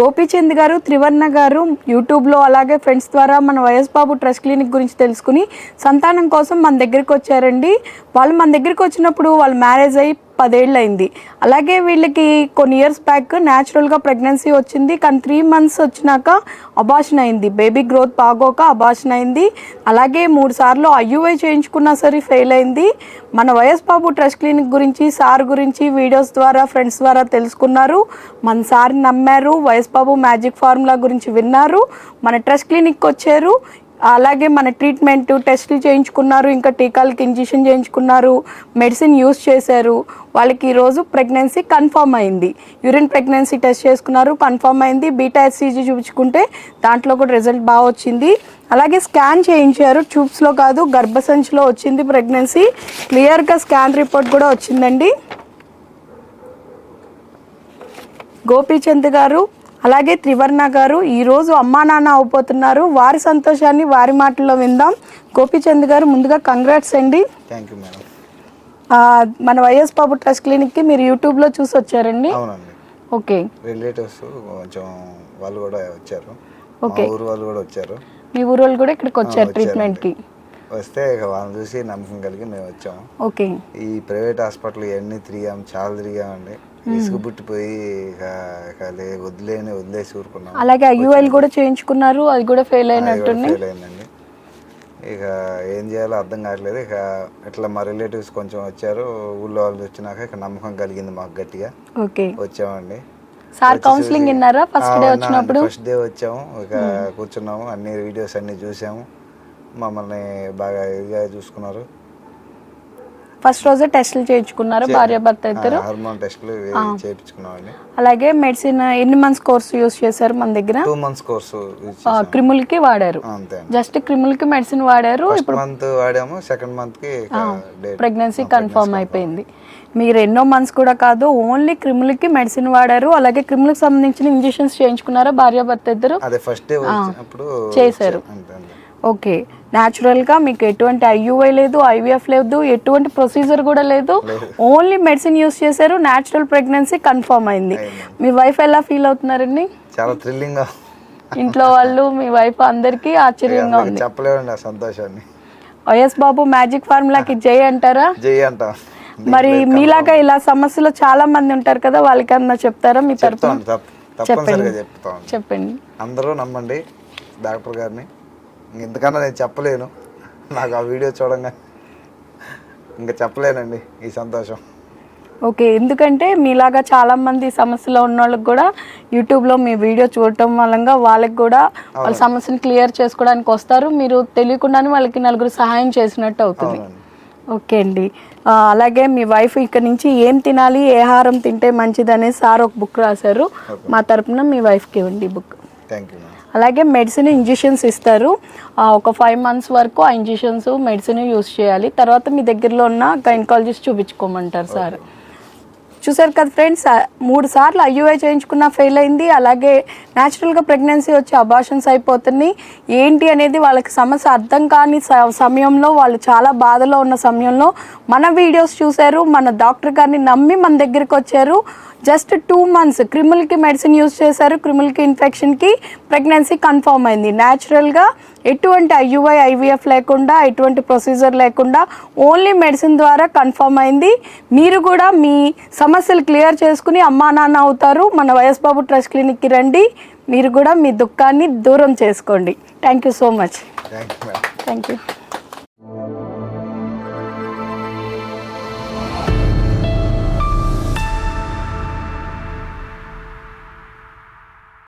గోపీచంద్ గారు, త్రివర్ణ గారు యూట్యూబ్లో అలాగే ఫ్రెండ్స్ ద్వారా మన వైఎస్ బాబు ట్రస్ట్ క్లినిక్ గురించి తెలుసుకుని సంతానం కోసం మన దగ్గరికి వచ్చారండి. వాళ్ళు మన దగ్గరికి వచ్చినప్పుడు వాళ్ళు మ్యారేజ్ అయ్యి 10 ఏళ్ళు అయింది. అలాగే వీళ్ళకి కొన్ని ఇయర్స్ బ్యాక్ న్యాచురల్గా ప్రెగ్నెన్సీ వచ్చింది. కానీ 3 మంత్స్ వచ్చినాక అబార్షన్ అయింది. బేబీ గ్రోత్ బాగోక అబార్షన్ అయింది. అలాగే 3 సార్లు IUI చేయించుకున్నా సరే ఫెయిల్ అయింది. మన వైఎస్ బాబు ట్రస్ట్ క్లినిక్ గురించి, సార్ గురించి వీడియోస్ ద్వారా ఫ్రెండ్స్ ద్వారా తెలుసుకున్నారు. మన సార్ నమ్మారు. వైఎస్ బాబు మ్యాజిక్ ఫార్ములా గురించి విన్నారు. మన ట్రస్ట్ క్లినిక్కి వచ్చారు. అలాగే మన ట్రీట్మెంట్ టెస్టులు చేయించుకున్నారు. ఇంకా టీకాలకి ఇంజెక్షన్ చేయించుకున్నారు. మెడిసిన్ యూస్ చేశారు. వాళ్ళకి ఈరోజు ప్రెగ్నెన్సీ కన్ఫర్మ్ అయింది. యూరిన్ ప్రెగ్నెన్సీ టెస్ట్ చేసుకున్నారు, కన్ఫర్మ్ అయింది. బీటా HCG చూపించుకుంటే దాంట్లో కూడా రిజల్ట్ బాగా వచ్చింది. అలాగే స్కాన్ చేయించారు. ట్యూబ్స్లో కాదు, గర్భసంచిలో వచ్చింది ప్రెగ్నెన్సీ. క్లియర్గా స్కాన్ రిపోర్ట్ కూడా వచ్చిందండి. గోపీచంద్ గారు అలాగే త్రివర్ణ గారు ఈరోజు అమ్మా నాన్న అవబోతున్నారు. వారి సంతోషాన్ని వారి మాటల్లో విందాం. గోపీచంద్ గారు ముందుగా కంగ్రాట్స్ అండి. Thank you madam. మన వైఎస్ బాబు ట్రస్ట్ క్లినిక్కి మీరు యూట్యూబ్లో చూసి వచ్చారండి? అవునండి. ఓకే. రిలేటివ్స్ కొంచెం వాళ్ళు కూడా వచ్చారు. ఓకే. ఊరు వాళ్ళు కూడా వచ్చారు. మీ ఊరు వాళ్ళు కూడా ఇక్కడికి వచ్చారు ట్రీట్మెంట్కి? వస్తే వాళ్ళని చూసి నమ్మకం కలిగి మేము వచ్చాము. ఓకే. ఈ ప్రైవేట్ హాస్పిటల్ ఇవన్నీ తిరిగాము, చాలా తిరిగామండి. ఇసుకు పుట్టిపోయి వదిలేసి ఊరుకున్నాం. అలాగే IUI కూడా చేయించుకున్నారు, అది కూడా ఫెయిల్ అయినట్టుంది. ఫెయిల్ అయిందండి. ఇక ఏం చేయాలో అర్థం కావట్లేదు. ఇక ఇట్లా మా రిలేటివ్స్ కొంచెం వచ్చారు. ఊళ్ళో వాళ్ళు వచ్చినాక ఇక నమ్మకం కలిగింది మాకు గట్టిగా. ఓకే. వచ్చామండి. సార్ కౌన్సిలింగ్ విన్నారా ఫస్ట్ డే వచ్చినప్పుడు? ఫస్ట్ డే వచ్చాము. ఇక కూర్చున్నాము, అన్ని వీడియోస్ అన్ని చూసాము. మమ్మల్ని బాగా ఇదిగా చూసుకున్నారు. ఫస్ట్ రోజే టెస్టులు చేయించుకున్నారు భార్యాభర్త ఇద్దరు? హార్మోన్ టెస్టులు చేయించుకున్నామండి. అలాగే మెడిసిన్ ఎన్ని మంత్స్ కోర్సు యూస్ చేశారు మన దగ్గర? 2 months కోర్సు. క్రిములకి వాడారు, జస్ట్ క్రిములకి మెడిసిన్ వాడారు. ఇప్పుడు మంత్ వాడాము, సెకండ్ మంత్ కి ప్రెగ్నెన్సీ కన్ఫర్మ్ అయిపోయింది. మీరు ఎన్నో మంత్స్ కూడా కాదు, ఓన్లీ క్రిములకి మెడిసిన్ వాడారు. అలాగే క్రిములకు సంబంధించిన ఇంజెక్షన్స్ చేయించుకున్నారా భార్యాభర్త ఇద్దరు? అదే ఫస్ట్ డే వచ్చినప్పుడు చేశారు. ఓకే. న్యాచురల్గా మీకు ఎటువంటి IUI లేదు, IVF లేదు, ఎటువంటి ప్రొసీజర్ కూడా లేదు. ఓన్లీ మెడిసిన్ యూస్ చేశారు. న్యాచురల్ ప్రెగ్నెన్సీ కన్ఫర్మ్ అయింది. మీ వైఫ్ ఎలా ఫీల్ అవుతున్నారండి? చాలా థ్రిల్లింగ్. ఇంట్లో వాళ్ళు, మీ వైఫ్ అందరికీ ఆశ్చర్యంగా ఉంది. చెప్పలేమండి ఆ సంతోషాన్ని. వైఎస్ బాబు మ్యాజిక్ ఫార్ములాకి జై అంటారా? జై అంటాం. మరి మీలాగా ఇలా సమస్యలు చాలా మంది ఉంటారు కదా, వాళ్ళకి అన్నా చెప్తారా మీ తరఫున? చెప్పండి. అందరూ నమ్మండి డాక్టర్ గారిని. ఇంతకన్నా నేను చెప్పలేను. నాకు ఆ వీడియో చూడంగా ఇంకా చెప్పలేనండి ఈ సంతోషం. ఓకే. ఎందుకంటే మీలాగా చాలామంది సమస్యలో ఉన్న వాళ్ళకి కూడా యూట్యూబ్లో మీ వీడియో చూడటం వల్ల వాళ్ళకి కూడా వాళ్ళ సమస్యను క్లియర్ చేసుకోవడానికి వస్తారు. మీరు తెలియకుండానే వాళ్ళకి నలుగురు సహాయం చేసినట్టు అవుతుంది. ఓకే అండి. అలాగే మీ వైఫ్ ఇక్కడ నుంచి ఏం తినాలి, ఏ ఆహారం తింటే మంచిదనే సార్ ఒక బుక్ రాశారు. మా తరపున మీ వైఫ్కి ఇవ్వండి బుక్. Thank you. అలాగే మెడిసిన్ ఇంజెక్షన్స్ ఇస్తారు. ఒక 5 months వరకు ఆ ఇంజెక్షన్స్ మెడిసిన్ యూస్ చేయాలి. తర్వాత మీ దగ్గరలో ఉన్న గైనకాలజిస్ట్ చూపించుకోమంటారు సార్. చూసారు కదా ఫ్రెండ్స్, 3 సార్లు IUI చేయించుకున్నా ఫెయిల్ అయింది. అలాగే న్యాచురల్గా ప్రెగ్నెన్సీ వచ్చి అబార్షన్స్ అయిపోతున్నాయి. ఏంటి అనేది వాళ్ళకి సమస్య అర్థం కాని సమయంలో, వాళ్ళు చాలా బాధలో ఉన్న సమయంలో మన వీడియోస్ చూశారు. మన డాక్టర్ గారిని నమ్మి మన దగ్గరికి వచ్చారు. జస్ట్ 2 months క్రిములకి మెడిసిన్ యూస్ చేశారు. క్రిములకి ఇన్ఫెక్షన్కి ప్రెగ్నెన్సీ కన్ఫర్మ్ అయింది. న్యాచురల్గా ఎటువంటి IUI IVF లేకుండా, ఎటువంటి ప్రొసీజర్ లేకుండా ఓన్లీ మెడిసిన్ ద్వారా కన్ఫర్మ్ అయింది. మీరు కూడా మీ సమస్యలు క్లియర్ చేసుకుని అమ్మా నాన్న అవుతారు. మన వైఎస్ బాబు ట్రస్ట్ క్లినిక్కి రండి. మీరు కూడా మీ దుఃఖాన్ని దూరం చేసుకోండి. Thank you so much. Thank you.